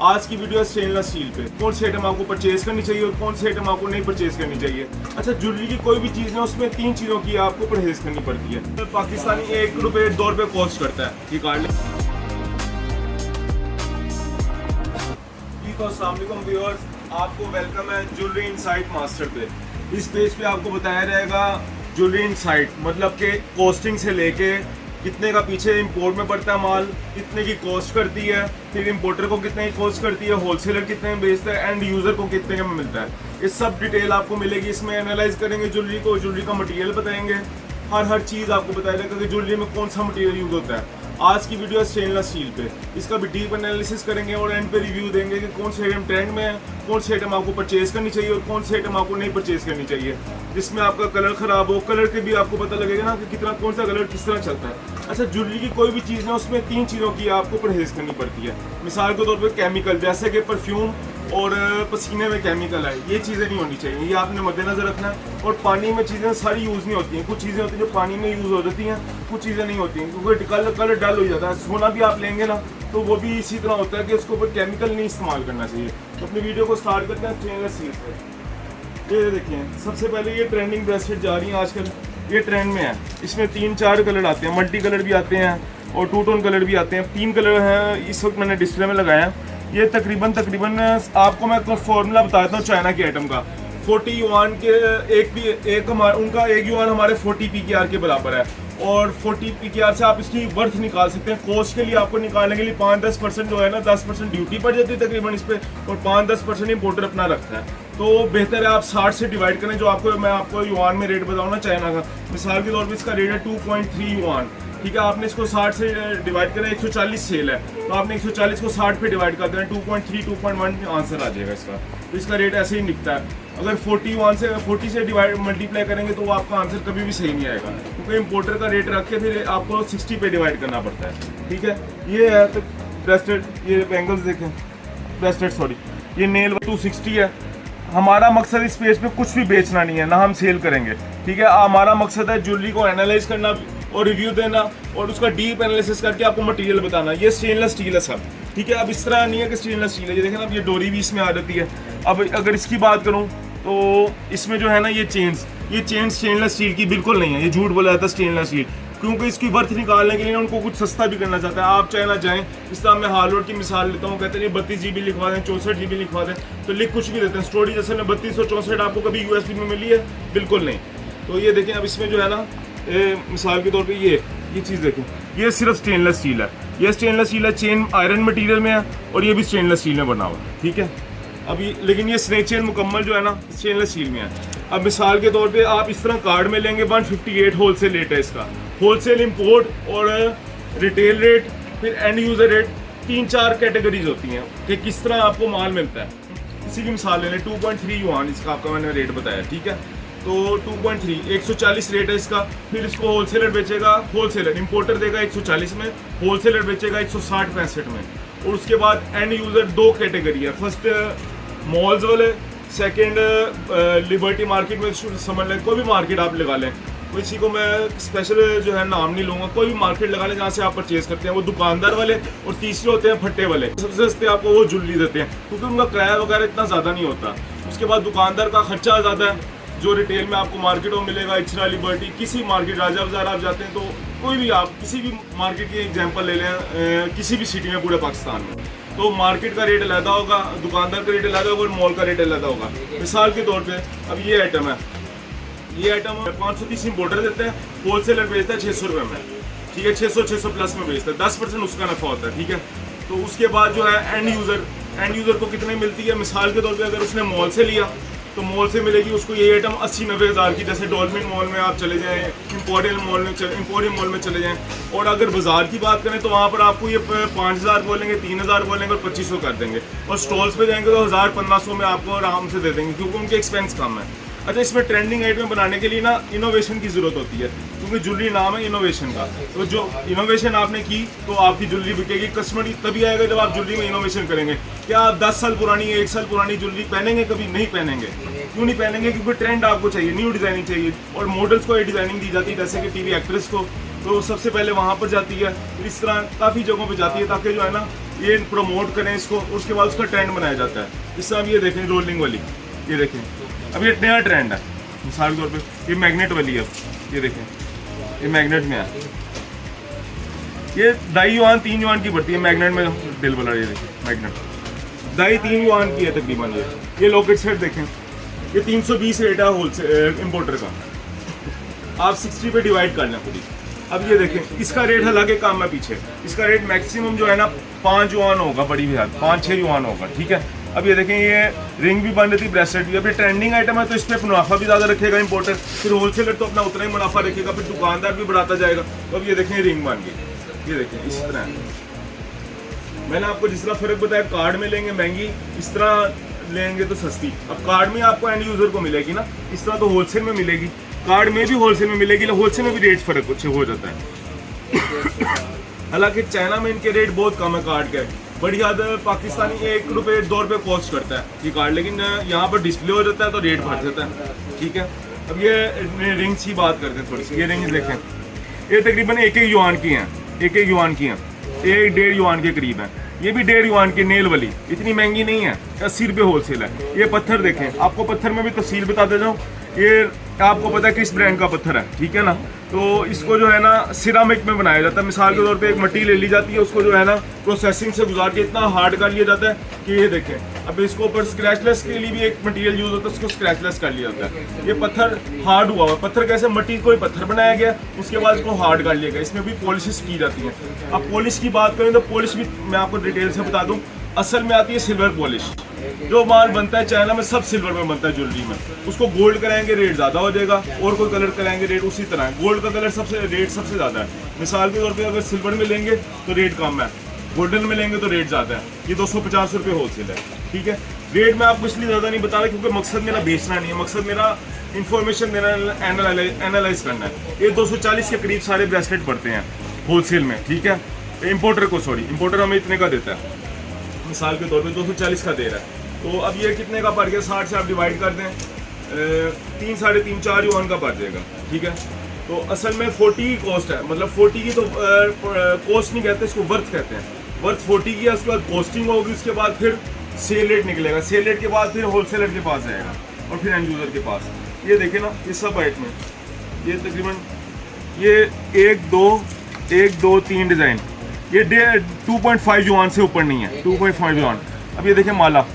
आज की वीडियो है स्टेनलेस स्टील पे। कौन सी आइटम आपको परचेज करनी चाहिए और कौन सी आइटम आपको नहीं परचेज करनी चाहिए। अच्छा, ज्वेलरी की कोई भी चीज़ है उसमें 3 चीज़ों की आपको परहेज करनी पड़ती है। तो पाकिस्तानी 1 रुपये 2 रुपये कॉस्ट करता है ये कार्ड। जी तो अस्सलाम वालेकुम व्यूअर्स, आपको वेलकम है ज्वेलरी इनसाइट मास्टर पे। इस पेज पे आपको बताया जाएगा ज्वेलरी इनसाइट, मतलब कि कॉस्टिंग से लेके कितने का पीछे इंपोर्ट में पड़ता है माल, कितने की कॉस्ट करती है, फिर इंपोर्टर को कितने की कॉस्ट करती है, होलसेलर कितने में बेचता है, एंड यूजर को कितने का मिलता है। ये सब डिटेल आपको मिलेगी। इसमें एनालाइज करेंगे ज्वेलरी को, ज्वेलरी का मटेरियल बताएंगे, हर चीज़ आपको बताया जाएगा कि ज्वेलरी में कौन सा मटेरियल यूज होता है। आज की वीडियो है स्टेनलेस स्टील पे, इसका भी डीप एनालिसिस करेंगे और एंड पे रिव्यू देंगे कि कौन सी आइटम ट्रेंड में है, कौन सी आइटम आपको परचेज करनी चाहिए और कौन सी आइटम आपको नहीं परचेज करनी चाहिए। जिसमें आपका कलर खराब हो, कलर के भी आपको पता लगेगा ना कि कितना कौन सा कलर किस तरह चलता है। अच्छा, ज्वेलरी की कोई भी चीज़ है उसमें 3 चीज़ों की आपको परहेज करनी पड़ती है। मिसाल के तौर पर केमिकल, जैसे कि परफ्यूम और पसीने में केमिकल है, ये चीज़ें नहीं होनी चाहिए, ये आपने मद्देनजर रखना है। और पानी में चीज़ें सारी यूज़ नहीं होती हैं, कुछ चीज़ें होती हैं जो पानी में यूज़ हो जाती हैं, कुछ चीज़ें नहीं होती हैं क्योंकि कलर डल हो जाता है। सोना भी आप लेंगे ना तो वो भी इसी तरह होता है कि उसके ऊपर केमिकल नहीं इस्तेमाल करना चाहिए। तो अपनी वीडियो को स्टार्ट करते हैं स्टेनलेस स्टील से। ये देखिए, सबसे पहले ये ट्रेंडिंग ब्रेसलेट जा रही है आजकल, ये ट्रेंड में है। इसमें 3-4 कलर आते हैं, मल्टी कलर भी आते हैं और 2 टोन कलर भी आते हैं। 3 कलर हैं इस वक्त मैंने डिस्प्ले में लगाया है। ये तकरीबन आपको मैं फॉर्मूला बताता हूँ चाइना की आइटम का। 40 युआन के उनका 1 युआन हमारे 40 PKR के बराबर है और 40 PKR से आप इसकी वर्थ निकाल सकते हैं। कॉस्ट के लिए आपको निकालने के लिए 5-10% जो है ना, 10% ड्यूटी पड़ जाती है तकरीबन इस पर और 5-10% इंपोर्टर अपना रखता है। तो बेहतर है आप 60 से डिवाइड करें। जो मैं आपको युआन में रेट बताऊँ ना चाइना का, मिसाल के तौर पर इसका रेट है 2.3 युआन। ठीक है, आपने इसको 60 से डिवाइड करें, 140 सेल है तो आपने 140 को 60 पे डिवाइड कर देना, 2.3 2.1 आंसर आ जाएगा इसका। तो इसका रेट ऐसे ही निकलता है। अगर 40 से डिवाइड मल्टीप्लाई करेंगे तो वो आपका आंसर कभी भी सही नहीं आएगा क्योंकि इंपोर्टर का रेट रख के फिर आपको 60 पे डिवाइड करना पड़ता है। ठीक है, ये है तो ब्रेसलेट, ये बैंगल्स देखें, ब्रेसलेट सॉरी, ये नेल 260 है। हमारा मकसद इस पेज पे कुछ भी बेचना नहीं है, ना हम सेल करेंगे। ठीक है, हमारा मकसद है ज्वेलरी को एनालाइज करना और रिव्यू देना और उसका डीप एनालिसिस करके आपको मटेरियल बताना। ये स्टेनलेस स्टील है सब। ठीक है, अब इस तरह नहीं है कि स्टेनलेस स्टील है, ये देखें ना, अब ये डोरी भी इसमें आ जाती है। अब अगर इसकी बात करूं तो इसमें जो है ना ये चेन स्टेनलेस स्टील की बिल्कुल नहीं है, ये झूठ बोला जाता है स्टेनलेस स्टील, क्योंकि इसकी वर्थ निकालने के लिए ना उनको कुछ सस्ता भी करना चाहता है। आप चाहे ना जाएँ, इस तरह मैं हार्डवेयर की मिसाल लेता हूँ, कहते हैं 32 GB लिखवा दें, 64 GB लिखवा दें, तो लिख कुछ भी देते हैं। स्टोरी जैसे में 3264 आपको कभी USB में मिली है? बिल्कुल नहीं। तो ये देखें, अब इसमें जो है ना मिसाल के तौर पे ये चीज़ देखें, ये सिर्फ स्टेनलेस स्टील है। ये स्टेनलेस स्टील है, चेन आयरन मटेरियल में है और ये भी स्टेनलेस स्टील में बना हुआ है। ठीक है, अभी लेकिन ये स्नेक चेन मुकम्मल जो है ना स्टेनलेस स्टील में है। अब मिसाल के तौर पे आप इस तरह कार्ड में लेंगे 158 होलसेल रेट है इसका, होलसेल इंपोर्ट और रिटेल रेट, फिर एंड यूज़र रेट, 3-4 कैटेगरीज होती हैं कि किस तरह आपको माल मिलता है। इसी की मिसाल ले लें, 2.3 युआन इसका आपका मैंने रेट बताया। ठीक है, तो 2.3 140 रेट है इसका। फिर इसको होलसेलर बेचेगा, होलसेलर इंपोर्टर देगा 140 में, होलसेलर बेचेगा 160-65 में। और उसके बाद एंड यूज़र 2 कैटेगरी है, फर्स्ट मॉल्स वाले, सेकंड लिबर्टी मार्केट में समझ लें, कोई भी मार्केट आप लगा लें, तो इसी को मैं स्पेशल जो है नाम नहीं लूँगा, कोई भी मार्केट लगा लें जहाँ से आप परचेज करते हैं, वो दुकानदार वाले। और तीसरे होते हैं फट्टे वाले, सबसे सस्ते आपको वो ज्वेलरी देते हैं क्योंकि उनका किराया वगैरह इतना ज़्यादा नहीं होता। उसके बाद दुकानदार का खर्चा ज़्यादा है, जो रिटेल में आपको मार्केटों में मिलेगा, इचरा, लिबर्टी, किसी मार्केट, राजा बाजार आप जाते हैं तो कोई भी आप किसी भी मार्केट की एग्जांपल ले लें, किसी भी सिटी में पूरे पाकिस्तान में, तो मार्केट का रेट अलग होगा, दुकानदार का रेट अलग होगा और मॉल का रेट अलग होगा। मिसाल के तौर पे अब ये आइटम है, ये आइटम 530 इंपोर्टर देते हैं, होलसेलर बेचता है 600 रुपये में। ठीक है, 600 प्लस में बेचता है, 10% उसका नफा होता है। ठीक है, तो उसके बाद जो है एंड यूज़र को कितने मिलती है। मिसाल के तौर पे अगर उसने मॉल से लिया तो मॉल से मिलेगी उसको ये आइटम 80-90 हज़ार की। जैसे डॉल्फिन मॉल में आप चले जाएँ, इंपोरियम मॉल में चले जाएँ, और अगर बाजार की बात करें तो वहाँ पर आपको ये 5000 बोलेंगे, 3000 बोलेंगे और 2500 कर देंगे। और स्टॉल्स पे जाएंगे तो 1000-1500 में आपको आराम से दे देंगे क्योंकि उनके एक्सपेंस कम है। अच्छा, इसमें ट्रेंडिंग आइटम बनाने के लिए ना इनोवेशन की ज़रूरत होती है क्योंकि ज्वेलरी नाम है इनोवेशन का। तो जो इनोवेशन आपने की तो आपकी ज्वेलरी बिकेगी। कस्टमर तभी आएगा जब आप ज्वेलरी में इनोवेशन करेंगे। क्या आप 10 साल पुरानी, 1 साल पुरानी ज्वेलरी पहनेंगे? कभी नहीं पहनेंगे। क्यों नहीं पहनेंगे? क्योंकि ट्रेंड आपको चाहिए, न्यू डिज़ाइनिंग चाहिए और मॉडल्स को ये डिज़ाइनिंग दी जाती है, जैसे कि टीवी एक्ट्रेस को तो सबसे पहले वहाँ पर जाती है, इस तरह काफ़ी जगहों पे जाती है ताकि जो है ना ये प्रमोट करें इसको, उसके बाद उसका ट्रेंड बनाया जाता है। इस तरह ये देखें रोलिंग वाली, ये देखें अब ये नया ट्रेंड है मिसाल के तौर पे, ये मैग्नेट वाली है, ये देखें ये मैग्नेट में है, ये 2.5 युआन 3 युआन की पड़ती है मैग्नेट में दिल वाला, ये देखें मैग्नेट 2.5-3 युआन की है तकरीबन। ये लॉकेट सेट देखें, ये 320 रेट है होलसेल इम्पोर्टर का, आप 60 पे डिवाइड कर लें खुद ही। अब ये देखें इसका रेट हालांकि कम है पीछे, इसका रेट मैक्सिमम जो है ना 5 युआन होगा, बड़ी भी 5-6 युआन होगा, ठीक है। अब ये देखें ये रिंग भी बन रही थी, ब्रेसलेट भी, अभी ट्रेंडिंग आइटम है तो इस पर मुनाफा भी ज़्यादा रखेगा इंपोर्टर, फिर होलसेलर तो अपना उतना ही मुनाफा रखेगा, फिर दुकानदार भी बढ़ाता जाएगा। तो अब ये देखें रिंग बन गई, ये देखें इस तरह मैंने आपको जिस तरह फ़र्क बताया, कार्ड में लेंगे महंगी, इस तरह लेंगे तो सस्ती। अब कार्ड में आपको एंड यूज़र को मिलेगी ना, इस तरह तो होलसेल में मिलेगी, कार्ड में भी होलसेल में मिलेगी, होलसेल में भी रेट फ़र्क कुछ हो जाता है। हालांकि चाइना में इनके रेट बहुत कम है कार्ड के, बड़ी ज़्यादा पाकिस्तानी 1 रुपये 2 रुपये कॉस्ट करता है ये कार्ड, लेकिन यहाँ पर डिस्प्ले हो जाता है तो रेट बढ़ जाता है, ठीक है। अब ये रिंग्स की बात करते हैं थोड़ी सी, ये रिंग्स देखें, ये तकरीबन 1-1 युआन की हैं, 1-1 युआन की हैं, 1-1.5 युआन के करीब है। ये भी 1.5 युआन की नेल वाली, इतनी महंगी नहीं है, 80 रुपये होलसेल है। ये पत्थर देखें, आपको पत्थर में भी तफसील बताते जाऊँ, ये आपको पता है किस ब्रांड का पत्थर है, ठीक है ना। तो इसको जो है ना सिरामिक में बनाया जाता है, मिसाल के तौर पे एक मट्टी ले ली जाती है, उसको जो है ना प्रोसेसिंग से गुजार के इतना हार्ड कर लिया जाता है कि ये देखें, अब इसको ऊपर स्क्रैचलेस के लिए भी एक मटेरियल यूज़ होता है, उसको स्क्रैचलेस कर लिया जाता है। ये पत्थर हार्ड हुआ हुआ, पत्थर कैसे, मट्टी को पत्थर बनाया गया, उसके बाद इसको हार्ड कर लिया गया, इसमें भी पॉलिशेस की जाती हैं। अब पॉलिश की बात करें तो पॉलिश भी मैं आपको डिटेल से बता दूँ, असल में आती है सिल्वर पॉलिश, जो माल बनता है चाइना में सब सिल्वर में बनता है ज्वेलरी में, उसको गोल्ड कराएंगे रेट ज़्यादा हो जाएगा, और कोई कलर कराएंगे रेट उसी तरह है। गोल्ड का कलर रेट सबसे ज़्यादा है, मिसाल के तौर पे अगर सिल्वर में लेंगे तो रेट कम है, गोल्डन में लेंगे तो रेट ज़्यादा है, ये 250 रुपये होलसेल है, ठीक है। रेट मैं आपको इसलिए ज़्यादा नहीं बता रहा क्योंकि मकसद मेरा बेचना नहीं है, मकसद मेरा इंफॉर्मेशन देना, एनालाइज करना है। ये 240 के करीब सारे ब्रेसलेट पड़ते हैं होलसेल में, ठीक है। इम्पोर्टर को इम्पोर्टर हमें इतने का देता है, मिसाल के तौर पे 240 का दे रहा है, तो अब ये कितने का पड़ गया, 60 से आप डिवाइड कर दें 3, 3.5, 4 युआन का पड़ जाएगा, ठीक है। तो असल में 40 की कॉस्ट है, मतलब 40 की तो कॉस्ट नहीं कहते, इसको वर्थ कहते हैं, वर्थ 40 की है, उसके बाद कॉस्टिंग होगी, उसके बाद फिर सेल रेट निकलेगा, सेल रेट के बाद फिर होलसेलर के पास जाएगा और फिर एंड यूज़र के पास। ये देखें ना, ये सब आइट में ये तकरीबन ये 1 2 3 डिज़ाइन, ये 2.5 युआन से ऊपर नहीं है, 2.5 युआन। अब ये देखें माला,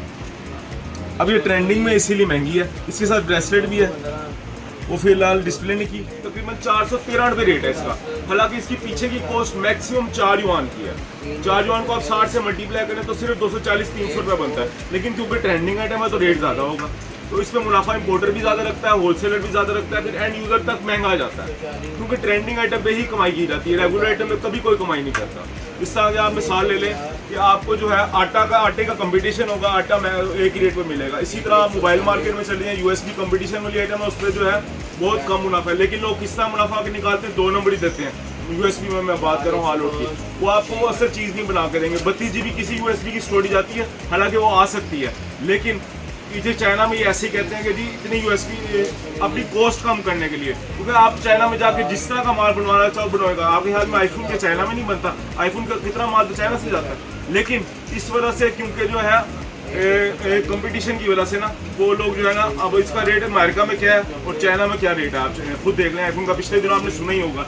अब ये ट्रेंडिंग में इसीलिए महंगी है, इसके साथ ब्रेसलेट भी है, वो फिलहाल डिस्प्ले नहीं की, तकरीबन 413 रुपये रेट है इसका। हालांकि इसकी पीछे की कॉस्ट मैक्सिमम 4 युआन की है, 4 युआन को आप 60 से मल्टीप्लाई करें तो सिर्फ 240-300 रुपये बनता है, लेकिन क्योंकि ट्रेंडिंग आइटम है तो रेट ज़्यादा होगा, तो इसमें मुनाफा इंपोर्टर भी ज़्यादा रखता है, होलसेलर भी ज़्यादा रखता है, फिर एंड यूज़र तक महंगा आ जाता है, क्योंकि ट्रेंडिंग आइटम पे ही कमाई की जाती है, रेगुलर आइटम में कभी कोई कमाई नहीं करता। इस तरह से आप मिसाल ले लें कि आपको जो है आटे का कंपटीशन होगा, आटा एक ही रेट पे मिलेगा। इसी तरह आप मोबाइल मार्केट में चले जाएं, यूएसबी कंपटीशन वाली आइटम है, उस पर जो है बहुत कम मुनाफा है, लेकिन लोग किस तरह मुनाफा के निकालते हैं, 2 नंबर ही देते हैं। यूएसबी में मैं बात कर रहा हूँ हाल की, वो आपको वो असर चीज़ नहीं बना के देंगे। 32 GB किसी यूएसबी की स्टोरेज जाती है, हालांकि वो आ सकती है, लेकिन ये चाइना में ये ऐसे ही कहते हैं कि जी इतनी यूएसबी अपनी कॉस्ट कम करने के लिए, क्योंकि आप चाइना में जाके जिस तरह का माल बनवाना चाहो बनवाएगा। आपके हाल में आईफोन के चाइना में नहीं बनता, आईफोन का कितना माल तो चाइना से जाता है, लेकिन इस वजह से क्योंकि जो है कंपटीशन की वजह से ना वो लोग जो है ना, अब इसका रेट अमेरिका में क्या है और चाइना में क्या रेट है आप खुद देख लें। आईफोन का पिछले दिनों आपने सुना ही होगा,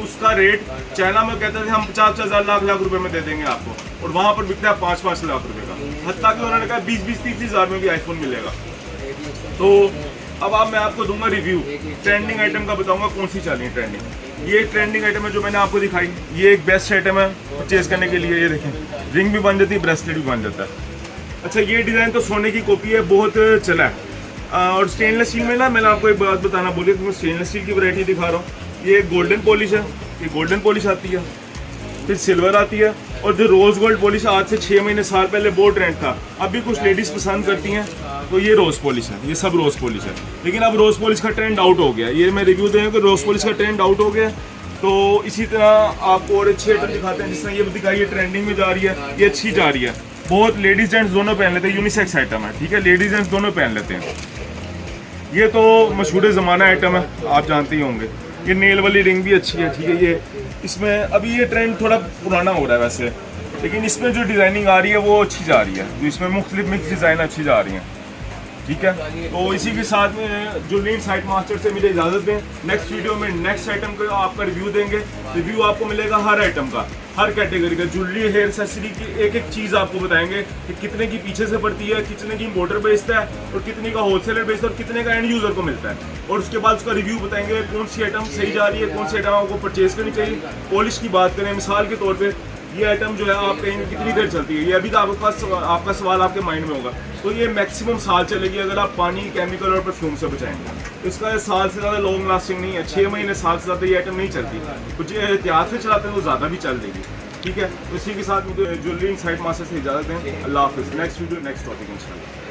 उसका रेट चाइना में कहते थे हम 50-50 लाख रुपए में दे देंगे आपको, और वहाँ पर बिकता है 5-5 लाख रुपए का, हत्ता कि उन्होंने कहा 20-30 हज़ार में भी आईफोन मिलेगा। तो अब मैं आपको दूंगा रिव्यू, ट्रेंडिंग आइटम का बताऊंगा कौन सी चल रही है ट्रेंडिंग। ये ट्रेंडिंग आइटम है जो मैंने आपको दिखाई, ये एक बेस्ट आइटम है परचेज करने के लिए। ये देखें रिंग भी बन जाती है, ब्रेसलेट भी बन जाता है। अच्छा ये डिज़ाइन तो सोने की कॉपी है, बहुत चला है। और स्टेनलेस स्टील में ना मैंने आपको एक बात बताना बोली, तो मैं स्टेनलेस स्टील की वैरायटी दिखा रहा हूँ। ये गोल्डन पॉलिश है, ये गोल्डन पॉलिश आती है, फिर सिल्वर आती है, और जो रोज़ गोल्ड पॉलिश आज से 6 महीने साल पहले बहुत ट्रेंड था, अभी कुछ लेडीज़ पसंद करती हैं, तो ये रोज़ पॉलिश है, ये सब रोज़ पॉलिश है। लेकिन अब रोज़ पॉलिश का ट्रेंड आउट हो गया, ये मैं रिव्यू दें कि रोज़ पॉलिश का ट्रेंड आउट हो गया। तो इसी तरह आपको और अच्छे आइटम दिखाते हैं, जिस तरह ये दिखाई, ये ट्रेंडिंग में जा रही है, ये अच्छी जा रही है, बहुत लेडीज जेंट्स दोनों पहन लेते हैं, यूनिसेक्स आइटम है, ठीक है, लेडीज जेंट्स दोनों पहन लेते हैं। ये तो मशहूर ज़माना आइटम है, आप जानते ही होंगे। ये नेल वाली रिंग भी अच्छी है, ठीक है। ये इसमें अभी ये ट्रेंड थोड़ा पुराना हो रहा है वैसे, लेकिन इसमें जो डिज़ाइनिंग आ रही है वो अच्छी जा रही है, जो इसमें मुख्तलिफ मिक्स डिज़ाइन अच्छी जा रही हैं, ठीक है। तो इसी के साथ में ज्वेलरी इनसाइट मास्टर से मुझे इजाज़त दें। नेक्स्ट वीडियो में नेक्स्ट आइटम का आपका रिव्यू देंगे। रिव्यू आपको मिलेगा हर आइटम का, हर कैटेगरी का। ज्वेलरी, हेयर एक्सेसरी की एक एक चीज़ आपको बताएंगे कि कितने की पीछे से पड़ती है, कितने की इम्पोर्टर बेचता है और कितने का होलसेलर बेचता है और कितने का एंड यूज़र को मिलता है। और उसके बाद उसका रिव्यू बताएंगे कौन सी आइटम सही जा रही है, कौन सी आइटम आपको परचेज करनी चाहिए। पॉलिश की बात करें मिसाल के तौर पर, ये आइटम जो है आप कहेंगे कितनी देर चलती है, ये अभी तो आपका सवाल आपके माइंड में होगा। तो ये मैक्सिमम साल चलेगी अगर आप पानी, केमिकल और परफ्यूम से बचाएंगे। इसका साल से ज़्यादा लॉन्ग लास्टिंग नहीं है, 6 महीने साल से ज़्यादा ये आइटम नहीं चलती। कुछ एहतियात से चलाते हैं तो ज़्यादा भी चल देगी, ठीक है। तो इसी के साथ मुझे ज्वेलरी इनसाइट मास्टर से इजाज़त दें। अल्लाह हाफिज़। नेक्स्ट वीडियो नेक्स्ट टॉपिक इंशाल्लाह।